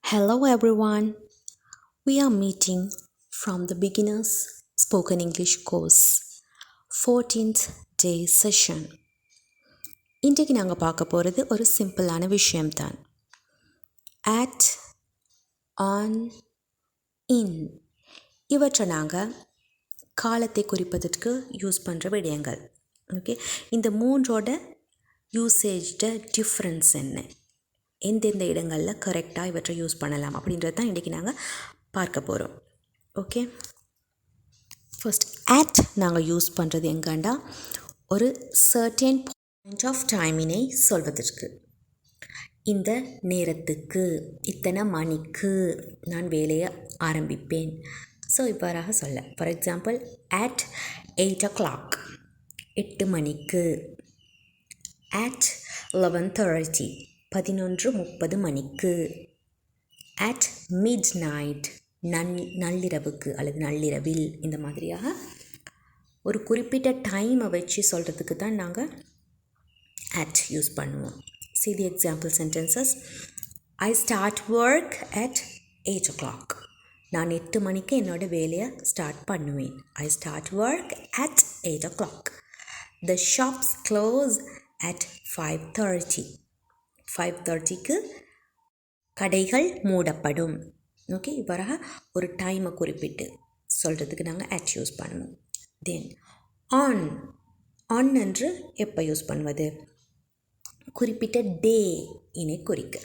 Hello everyone. We are meeting from the beginners spoken English course 14th day session. இன்றைக்கு நாங்கள் பார்க்க போகிறது ஒரு சிம்பிளான விஷயம்தான். at, on, in இவற்றை நாங்கள் காலத்தை குறிப்பதற்கு யூஸ் பண்ணுற விடயங்கள். ஓகே, இந்த மூன்றோட யூசேஜ்ட டிஃப்ரென்ஸ் என்ன, எந்தெந்த இடங்களில் கரெக்டாக இவற்றை யூஸ் பண்ணலாம் அப்படின்றது தான் இன்றைக்கி நாங்கள் பார்க்க போகிறோம். ஓகே, ஃபர்ஸ்ட் at நாங்கள் யூஸ் பண்ணுறது எங்கேண்டா ஒரு சர்டன் பாயிண்ட் ஆஃப் டைமினை சொல்வதற்கு. இந்த நேரத்துக்கு, இத்தனை மணிக்கு நான் வேலையை ஆரம்பிப்பேன். ஸோ இவ்வாறாக சொல்ல, ஃபார் எக்ஸாம்பிள் at 8 o'clock 8 மணிக்கு, at 11:30 11:30 மணிக்கு, at midnight நள்ளிரவுக்கு அல்லது நள்ளிரவில். இந்த மாதிரியாக ஒரு குறிப்பிட்ட டைமை வச்சு சொல்கிறதுக்கு தான் நாங்கள் at யூஸ் பண்ணுவோம். See the example sentences. I start work at 8 o'clock. நான் 8 மணிக்கு என்னோடய வேலையை ஸ்டார்ட் பண்ணுவேன். I start work at 8 o'clock. The shops close at 5:30. 5:30க்கு கடைகள் மூடப்படும். ஓகே, இவ்வாறாக ஒரு டைமை குறிப்பிட்டு சொல்கிறதுக்கு நாங்கள் at யூஸ் பண்ணுவோம். தென் on என்று எப்போ யூஸ் பண்ணுவது? குறிப்பிட்ட டே இனை குறிக்க.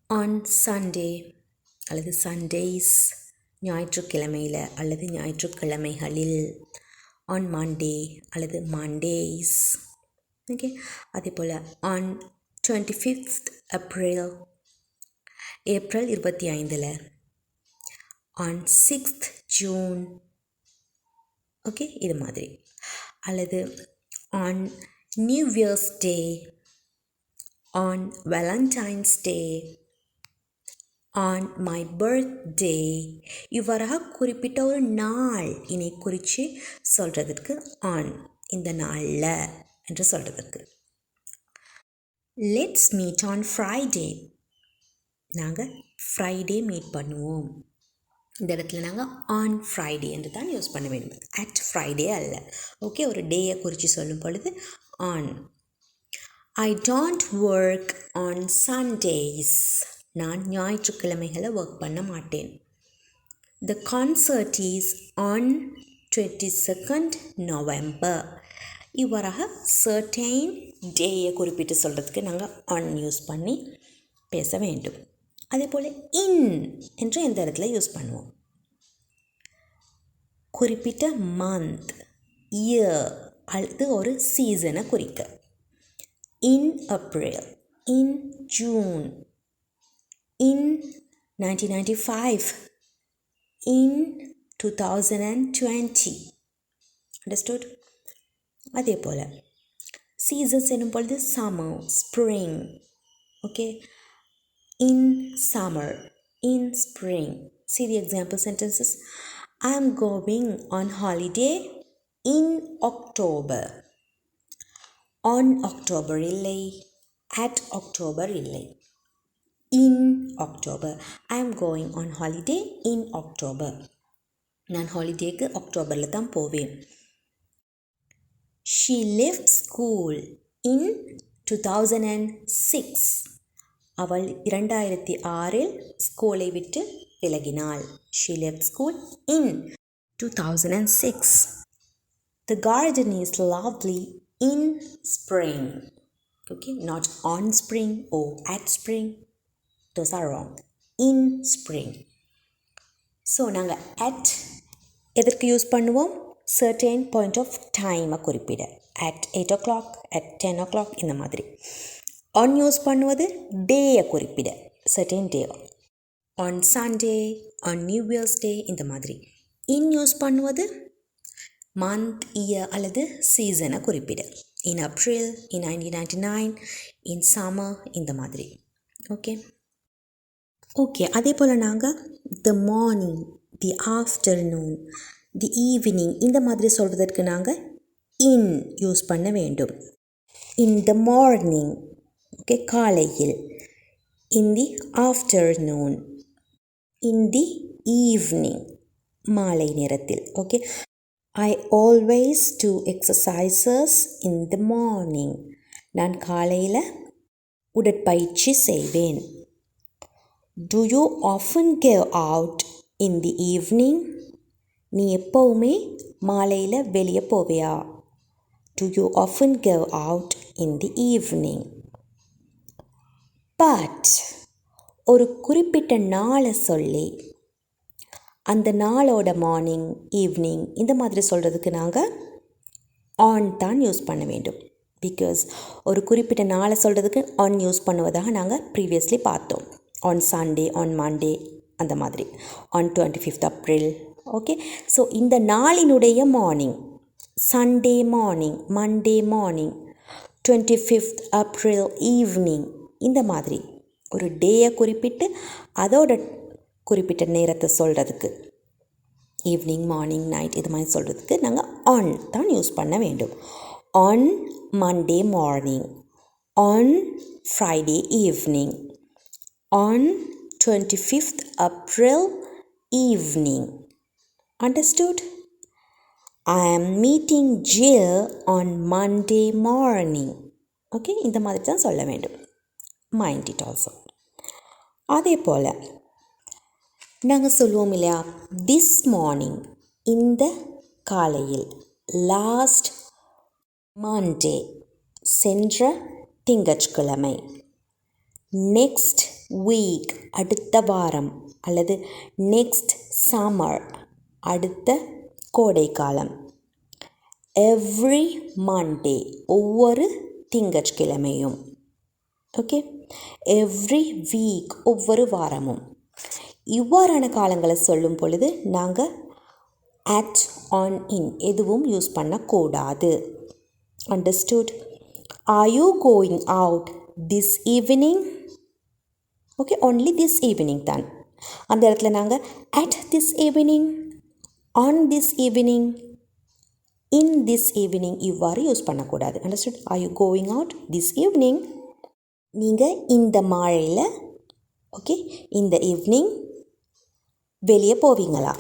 ஆன் சண்டே அல்லது சண்டேஸ் ஞாயிற்றுக்கிழமையில் அல்லது ஞாயிற்றுக்கிழமைகளில். ஆன் மண்டே அல்லது மண்டேஸ். ஓகே, அதே போல் on 25th April April 25. On 6th June. Okay, இது மாதிரி. அல்லது on New Year's Day, on Valentine's Day, on my birthday. இவ்வாறாக குறிப்பிட்ட ஒரு நாள் இனை குறித்து சொல்கிறதுக்கு ஆன், இந்த நாளில் என்று சொல்கிறதுக்கு. Let's meet on Friday. நாங்கள் ஃப்ரைடே மீட் பண்ணுவோம். இந்த இடத்துல நாங்கள் ஆன் ஃப்ரைடே என்று தான் யூஸ் பண்ண வேண்டும், அட் ஃப்ரைடே அல்ல. ஓகே, ஒரு டேயை குறித்து சொல்லும் பொழுது on. I don't work on Sundays. நான் ஞாயிற்றுக்கிழமைகளை ஒர்க் பண்ண மாட்டேன். த concert is on 22nd November. இவ்வாறாக சர்டைன் டேயை குறிப்பிட்டு சொல்கிறதுக்கு நாங்கள் ஆன் யூஸ் பண்ணி பேச வேண்டும். அதே போல் இன் என்று எந்த இடத்துல யூஸ் பண்ணுவோம்? குறிப்பிட்ட மந்த், இயர் அல்லது ஒரு சீசனை குறிக்க. இன் ஏப்ரல், இன் ஜூன், இன் 1995, இன் 2020. அண்டர்ஸ்டுட்? அதே போல் சீசன்ஸ் என்னும் பொழுது summer, spring. Okay, in summer, in spring. See the example sentences. I am going on holiday in October. On October இல்லை, at October இல்லை, in October. I am going on holiday in October. நான் ஹாலிடேக்கு அக்டோபரில் தான் போவேன். She left school in 2006. அவள் 2006 ஸ்கூலை விட்டு விலகினாள். She left school in 2006. The garden is lovely in spring. Okay, not on spring or at spring. Those are wrong. In spring. So நாங்கள் at எதற்கு use பண்ணுவோம்? certain point of time குறிப்பிட. at 8 o'clock, at 10 o'clock இந்த மாதிரி. On use பண்ணுவது டேயை குறிப்பிட, certain day. On Sunday, on New Year's Day இந்த மாதிரி. இன் யூஸ் பண்ணுவது மந்த், இயர் அல்லது சீசனை குறிப்பிட. இன் ஏப்ரல், இன் 1999, இன் சம்மர் இந்த மாதிரி. ஓகே, அதே போல் நாங்கள் the morning, the afternoon, the evening இந்த மாதிரி சொல்வதற்கு நாங்கள் இன் யூஸ் பண்ண வேண்டும். இன் த மார்னிங், ஓகே, காலையில். in the afternoon, in the evening, மாலை நேரத்தில். Okay, I always do exercises in the morning. நான் காலையில் உடற்பயிற்சி செய்வேன். Do you often go out in the evening? நீ எப்போவுமே மாலையில் வெளியே போவியா? Do you often go out in the evening? But ஒரு குறிப்பிட்ட நாளை சொல்லி அந்த நாளோட மார்னிங், ஈவினிங் இந்த மாதிரி சொல்கிறதுக்கு நாங்கள் ஆன் தான் யூஸ் பண்ண வேண்டும். பிகாஸ் ஒரு குறிப்பிட்ட நாளை சொல்கிறதுக்கு ஆன் யூஸ் பண்ணுவதாக நாங்கள் ப்ரீவியஸ்லி பார்த்தோம். ஆன் சண்டே, ஆன் மண்டே அந்த மாதிரி, on 25th April. Okay, so இந்த நாளினுடைய morning, Sunday morning, Monday morning, 25th April evening இந்த மாதிரி ஒரு டேயை குறிப்பிட்டு அதோட குறிப்பிட்ட நேரத்தை சொல்கிறதுக்கு, ஈவினிங், மார்னிங், நைட் இது மாதிரி சொல்கிறதுக்கு நாங்கள் ஆன் தான் யூஸ் பண்ண வேண்டும். On Monday morning, on Friday evening, on 25th April evening. Understood? I am meeting Jill on Monday morning. Okay, இந்த மாதிரி தான் சொல்ல வேண்டும். Mind it also. அதே போல் நாங்கள் சொல்லுவோம் இல்லையா, this morning இந்த காலையில், லாஸ்ட் மண்டே சென்ற திங்கட்கிழமை, நெக்ஸ்ட் வீக் அடுத்த வாரம், அல்லது நெக்ஸ்ட் சம்மர் அடுத்த கோடைக்காலம், எவ்ரி மண்டே ஒவ்வொரு திங்கட்கிழமையும், ஓகே, எவ்ரி வீக் ஒவ்வொரு வாரமும். இவ்வாறான காலங்களை சொல்லும் பொழுது நாங்கள் at, on, in எதுவும் யூஸ் பண்ணக்கூடாது. Understood? Are you going out this evening? Okay, only this evening தான். அந்த இடத்துல நாங்கள் at this evening, on this evening, in this evening இவ்வாறு யூஸ் பண்ணக்கூடாது. Understood? Are you going out this evening? நீங்கள் இந்த மாலையில், ஓகே, இந்த ஈவினிங் வெளியே போவீங்களா?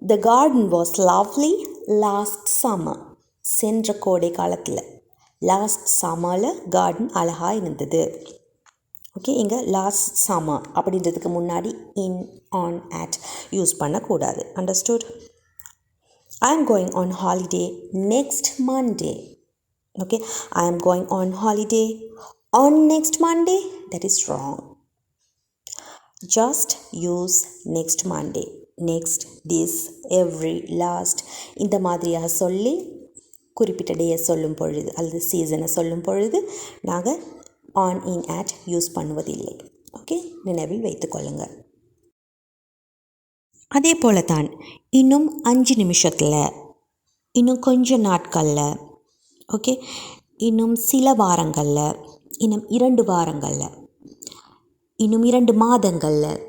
The garden was lovely last summer. சென்ற கோடை காலத்தில், லாஸ்ட் சம்மரில் கார்டன் அழகாக இருந்தது. ஓகே, இங்கே லாஸ்ட் சம்மர் அப்படின்றதுக்கு முன்னாடி இன், ஆன், at யூஸ் பண்ணக்கூடாது. Understood? I am going on holiday next Monday. Okay, I am going on holiday on next Monday. That is wrong. Just use next Monday, next, this, every, last இந்த மாதிரியாக சொல்லி குறிப்பிட்ட டேயை சொல்லும் பொழுது அல்லது சீசனை சொல்லும் பொழுது நாங்கள் ஆன், இன், at யூஸ் பண்ணுவதில்லை. ஓகே, நினைவில் வைத்துக்கொள்ளுங்கள். அதே போல தான் இன்னும் 5 நிமிஷத்தில், இன்னும் கொஞ்சம் நாட்களில், ஓகே, இன்னும் சில வாரங்களில், இன்னும் 2 வாரங்களில், இன்னும் 2 மாதங்களில்,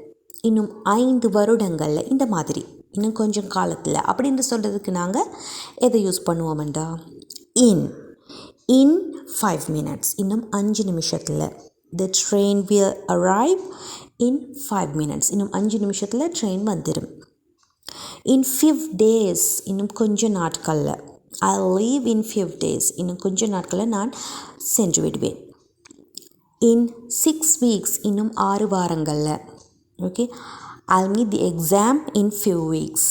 இன்னும் 5 வருடங்களில், இந்த மாதிரி இன்னும் கொஞ்சம் காலத்தில் அப்படின்னு சொல்கிறதுக்கு நாங்கள் எதை யூஸ் பண்ணுவோம்டா? இன். இன் 5 minutes, இன்னும் 5 நிமிஷத்தில். The train will arrive in 5 minutes. இன்னும் 5 நிமிஷத்தில் ட்ரெயின் வந்துடும். In 5 days, இன்னும் கொஞ்சம் நாட்களில். I'll leave in 5 days. இன்னும் கொஞ்சம் நாட்களில் நான் சென்று விடுவேன். In 6 weeks, இன்னும் 6 வாரங்களில். Okay, I'll meet the exam in few weeks.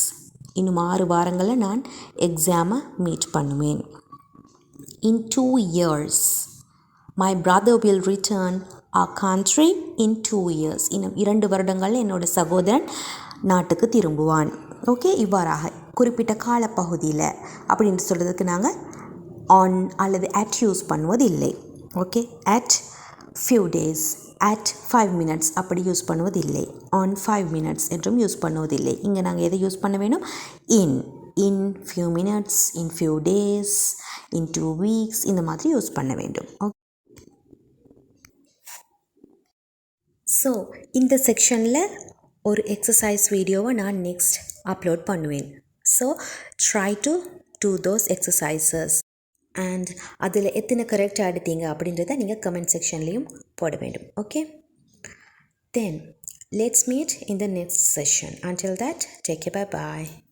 இன்னும் 6 வாரங்களில் நான் எக்ஸாமை மீட் பண்ணுவேன். In 2 years, my brother will return our country in 2 years. இன்னும் 2 வருடங்களில் என்னோட சகோதரன் நாட்டுக்கு திரும்புவான். ஓகே, இவ்வாறாக குறிப்பிட்ட காலப்பகுதியில் அப்படின்னு சொல்கிறதுக்கு நாங்கள் ஆன் அல்லது at யூஸ் பண்ணுவதில்லை. Okay, at few days, at 5 minutes அப்படி யூஸ் பண்ணுவதில்லை. on 5 minutes என்றும் யூஸ் பண்ணுவதில்லை. இங்கே நாங்கள் எதை யூஸ் பண்ண வேணும்? in few minutes, in few days, in 2 weeks இந்த மாதிரி யூஸ் பண்ண வேண்டும். ஸோ இந்த செக்ஷனில் ஒரு எக்ஸசைஸ் வீடியோவை நான் நெக்ஸ்ட் அப்லோட் பண்ணுவேன். So try to do those exercises and அதில் எத்தனை கரெக்டாக எடுத்தீங்க அப்படின்றத நீங்கள் கமெண்ட் செக்ஷன்லேயும் போட வேண்டும். Okay, Then let's meet in the next session. Until that, take care. Bye bye.